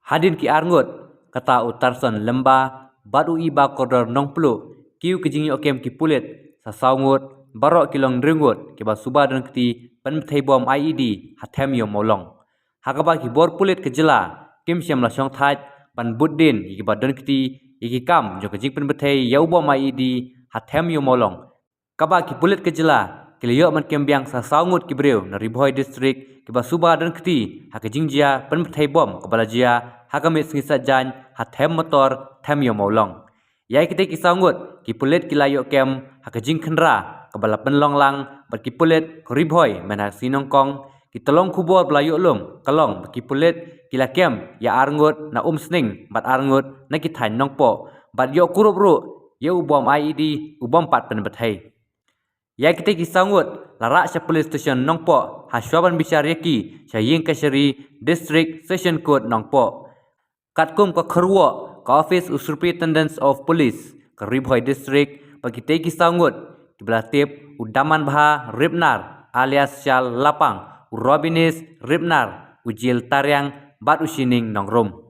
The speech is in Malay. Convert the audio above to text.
Hadin ki arngot kata utarson lemba badu iba kodor nong pelu kiu kejing okem ki pulit sasaungut barok kilong drengut ke basuba dan keti penthai bom IED hatem yo molong hakaba ki bor pulit kejela kim siam la syong thaj pan buddin ki badon keti iki kam jo kejing penthai yau bom IED hatem yo molong kaba ki pulit kejela kiliyo man kembiang sasaungut ki breu na Ribhoi district ke basuba dan keti hakejing jia penthai bom kebala jia hakamit sengisat jan hatem motor tem yo molong yai kite kisanggut ki pulit kilayo kem hakajing khenra kebala penlong lang ber ki pulit Ribhoi menha sinong kong ki tolong kubor belayo lum kalong ki pulit kila kem ya arngut na sning bat arngut na ki than nongpo bat yo kurup ru ye ubom IED ubom pat pen bathai yai kite kisanggut larak sya police station nongpo haswaban bisyariaki syaying kaseri district session court nongpo katkum ka kherwo ka office superintendent of police ka Ribhoi district bagi tegi sangut di belah tip udaman bha Ribnar alias Syal Lapang Robinis Ribnar ujil tariang bat usining nongrom